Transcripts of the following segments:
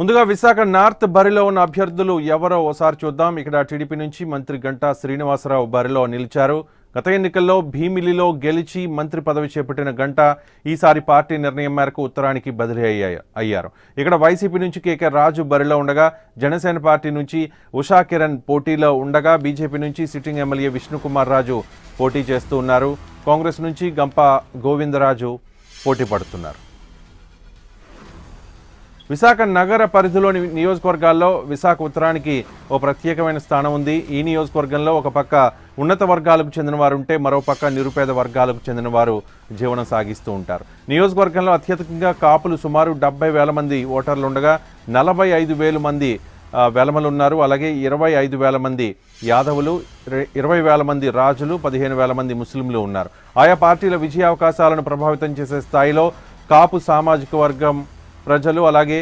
ముందుగా విశాఖ నార్త్ బరిలో ఉన్న అభ్యర్థులు ఎవరో ఓసారి చూద్దాం. ఇక్కడ టీడీపీ నుంచి మంత్రి గంటా శ్రీనివాసరావు బరిలో నిలిచారు. గత ఎన్నికల్లో భీమిలిలో గెలిచి మంత్రి పదవి చేపట్టిన గంటా ఈసారి పార్టీ నిర్ణయం మేరకు ఉత్తరానికి బదిలీ అయ్యారు. ఇక్కడ వైసీపీ నుంచి కేకే రాజు బరిలో ఉండగా, జనసేన పార్టీ నుంచి ఉషా కిరణ్ పోటీలో ఉండగా, బీజేపీ నుంచి సిట్టింగ్ ఎమ్మెల్యే విష్ణుకుమార్ రాజు పోటీ చేస్తూ ఉన్నారు. కాంగ్రెస్ నుంచి గంప గోవిందరాజు పోటీ పడుతున్నారు. విశాఖ నగర పరిధిలోని నియోజకవర్గాల్లో విశాఖ ఉత్తరానికి ఓ ప్రత్యేకమైన స్థానం ఉంది. ఈ నియోజకవర్గంలో ఒక పక్క ఉన్నత వర్గాలకు చెందిన వారు ఉంటే, మరో పక్క నిరుపేద వర్గాలకు చెందిన వారు జీవనం సాగిస్తూ ఉంటారు. నియోజకవర్గంలో అత్యధికంగా కాపులు సుమారు 70,000 మంది ఓటర్లు ఉండగా, 45,000 మంది వెలమలున్నారు. అలాగే 25,000 మంది యాదవులు, 20,000 మంది రాజులు, 15,000 మంది ముస్లింలు ఉన్నారు. ఆయా పార్టీల విజయావకాశాలను ప్రభావితం చేసే స్థాయిలో కాపు సామాజిక వర్గం ప్రజలు, అలాగే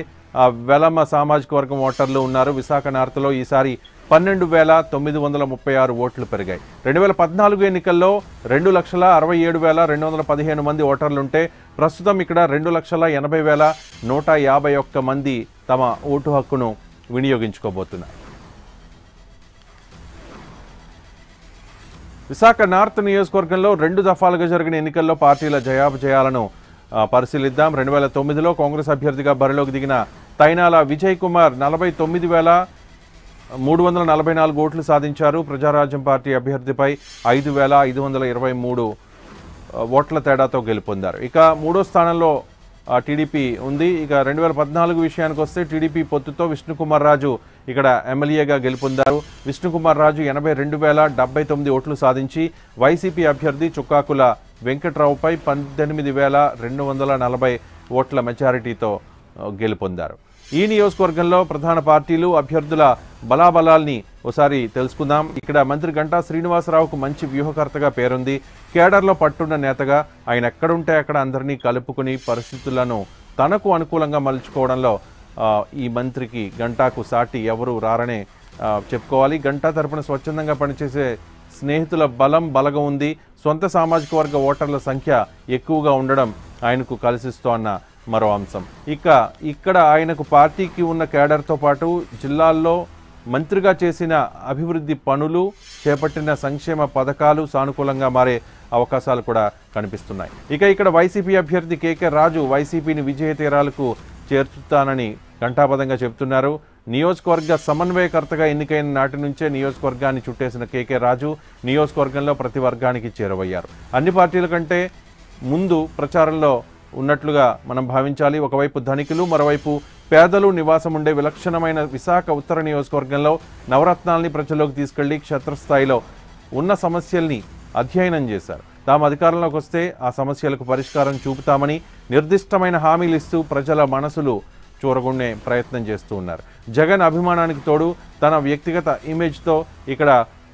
వెలమ సామాజిక వర్గం ఓటర్లు ఉన్నారు. విశాఖ నార్త్లో ఈసారి 12,936 ఓట్లు పెరిగాయి. 2014 ఎన్నికల్లో 2,67,215 మంది ఓటర్లుంటే, ప్రస్తుతం ఇక్కడ 2,80,151 మంది తమ ఓటు హక్కును వినియోగించుకోబోతున్నారు. విశాఖ నార్త్ నియోజకవర్గంలో 2 దఫాలుగా జరిగిన ఎన్నికల్లో పార్టీల జయాపజయాలను పరిశీలిద్దాం. 2009లో కాంగ్రెస్ అభ్యర్థిగా బరిలోకి దిగిన తైనాల విజయ్ కుమార్ 49,344 ఓట్లు సాధించారు. ప్రజారాజ్యం పార్టీ అభ్యర్థిపై 5,523 ఓట్ల తేడాతో గెలుపొందారు. ఇక మూడో స్థానంలో టీడీపీ ఉంది. ఇక 2014 విషయానికి వస్తే టీడీపీ పొత్తుతో విష్ణుకుమార్ రాజు ఇక్కడ ఎమ్మెల్యేగా గెలుపొందారు. విష్ణుకుమార్ రాజు 82,079 ఓట్లు సాధించి వైసీపీ అభ్యర్థి చుక్కాకుల వెంకట్రావుపై 18,240 ఓట్ల మెజారిటీతో గెలుపొందారు. ఈ నియోజకవర్గంలో ప్రధాన పార్టీలు, అభ్యర్థుల బలాబలాల్ని ఒకసారి తెలుసుకుందాం. ఇక్కడ మంత్రి గంటా శ్రీనివాసరావుకు మంచి వ్యూహకర్తగా పేరుంది. కేడర్లో పట్టున్న నేతగా ఆయన ఎక్కడుంటే అక్కడ అందరినీ కలుపుకుని పరిస్థితులను తనకు అనుకూలంగా మలుచుకోవడంలో ఈ మంత్రికి గంటాకు సాటి ఎవరు రారనే చెప్పుకోవాలి. గంటా తరపున స్వచ్ఛందంగా పనిచేసే స్నేహితుల బలగం ఉంది. సొంత సామాజిక వర్గ ఓటర్ల సంఖ్య ఎక్కువగా ఉండడం ఆయనకు కలిసిస్తోన్న మరో అంశం. ఇక్కడ ఆయనకు పార్టీకి ఉన్న కేడర్తో పాటు జిల్లాల్లో మంత్రిగా చేసిన అభివృద్ధి పనులు, చేపట్టిన సంక్షేమ పథకాలు సానుకూలంగా మారే అవకాశాలు కూడా కనిపిస్తున్నాయి. ఇక్కడ వైసీపీ అభ్యర్థి కేకే రాజు వైసీపీని విజయ తీరాలకు చేర్చుతానని ఘంటాపథంగా చెబుతున్నారు. నియోజకవర్గ సమన్వయకర్తగా ఎన్నికైన నాటి నుంచే నియోజకవర్గాన్ని చుట్టేసిన కేకే రాజు నియోజకవర్గంలో ప్రతి వర్గానికి చేరువయ్యారు. అన్ని పార్టీల కంటే ముందు ప్రచారంలో ఉన్నట్లుగా మనం భావించాలి. ఒకవైపు ధనికులు, మరోవైపు పేదలు నివాసం ఉండే విలక్షణమైన విశాఖ ఉత్తర నియోజకవర్గంలో నవరత్నాల్ని ప్రజల్లోకి తీసుకెళ్లి క్షేత్రస్థాయిలో ఉన్న సమస్యల్ని అధ్యయనం చేశారు. తాము అధికారంలోకి వస్తే ఆ సమస్యలకు పరిష్కారం చూపుతామని నిర్దిష్టమైన హామీలు ఇస్తూ ప్రజల మనసులు చూరగొనే ప్రయత్నం చేస్తూ ఉన్నారు. జగన్ అభిమానానికి తోడు తన వ్యక్తిగత ఇమేజ్తో ఇక్కడ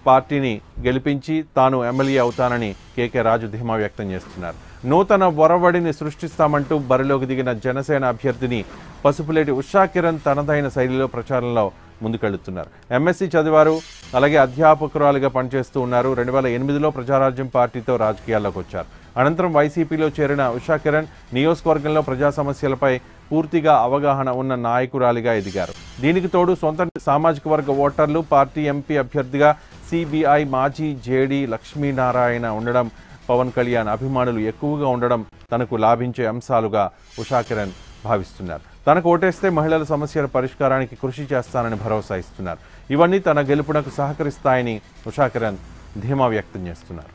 పార్టీని గెలిపించి తాను ఎమ్మెల్యే అవుతానని కేకే రాజు ధీమా వ్యక్తం చేస్తున్నారు. నూతన ఒరవడిని సృష్టిస్తామంటూ బరిలోకి దిగిన జనసేన అభ్యర్థిని పసుపులేటి ఉషా కిరణ్ తనదైన శైలిలో ప్రచారంలో ముందుకెళ్తున్నారు. ఎంఎస్సీ చదివారు, అలాగే అధ్యాపకురాలుగా పనిచేస్తూ ఉన్నారు. 2008లో ప్రజారాజ్యం పార్టీతో రాజకీయాల్లోకి వచ్చారు. అనంతరం వైసీపీలో చేరిన ఉషా కిరణ్ నియోజకవర్గంలో ప్రజా సమస్యలపై పూర్తిగా అవగాహన ఉన్న నాయకురాలిగా ఎదిగారు. దీనికి తోడు సొంత సామాజిక వర్గ ఓటర్లు, పార్టీ ఎంపీ అభ్యర్థిగా సిబిఐ మాజీ జేడీ లక్ష్మీనారాయణ ఉండడం, పవన్ కళ్యాణ్ అభిమానులు ఎక్కువగా ఉండడం తనకు లాభించే అంశాలుగా ఉషా కిరణ్ భావిస్తున్నారు. తనకు ఓటేస్తే మహిళల సమస్యల పరిష్కారానికి కృషి చేస్తానని భరోసా ఇస్తున్నారు. ఇవన్నీ తన గెలుపునకు సహకరిస్తాయని ఉషా కిరణ్ ధీమా వ్యక్తం చేస్తున్నారు.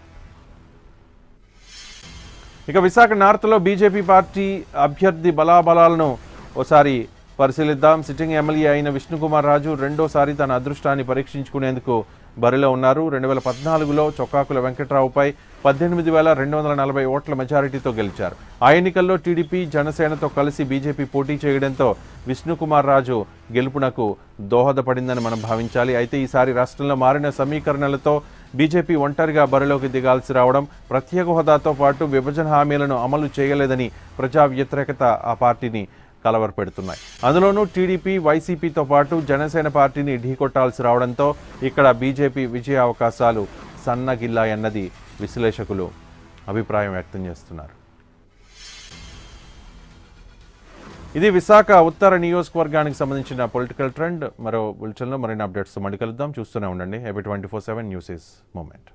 విశాఖ నార్త్లో బీజేపీ పార్టీ అభ్యర్థి బలాబలాలను ఒకసారి పరిశీలిద్దాం. సిట్టింగ్ ఎమ్మెల్యే అయిన విష్ణుకుమార్ రాజు రెండోసారి తన అదృష్టాన్ని పరీక్షించుకునేందుకు బరిలో ఉన్నారు. 2014లో చొక్కాకుల వెంకట్రావుపై 18,240 ఓట్ల మెజారిటీతో గెలిచారు. ఆ ఎన్నికల్లో టీడీపీ, జనసేనతో కలిసి బీజేపీ పోటీ చేయడంతో విష్ణుకుమార్ రాజు గెలుపునకు దోహదపడిందని మనం భావించాలి. అయితే ఈసారి రాష్ట్రంలో మారిన సమీకరణలతో బీజేపీ ఒంటరిగా బరిలోకి దిగాల్సి రావడం, ప్రత్యేక హోదాతో పాటు విభజన హామీలను అమలు చేయలేదని ప్రజా వ్యతిరేకత ఆ పార్టీని కలవరపెడుతున్నాయి. అందులోనూ టీడీపీ, వైసీపీతో పాటు జనసేన పార్టీని ఢీకొట్టాల్సి రావడంతో ఇక్కడ బీజేపీ విజయ అవకాశాలు సన్నగిల్లాయన్నది విశ్లేషకులు అభిప్రాయం వ్యక్తం చేస్తున్నారు. ఇది విశాఖ ఉత్తర నియోజకవర్గానికి సంబంధించిన పొలిటికల్ ట్రెండ్. మరో బులెటిన్లో మరిన్ని అప్డేట్స్ మళ్ళీ కలుద్దాం. చూస్తూనే ఉండండి ఏబీ 24/7 న్యూస్ ఈజ్ మూమెంట్.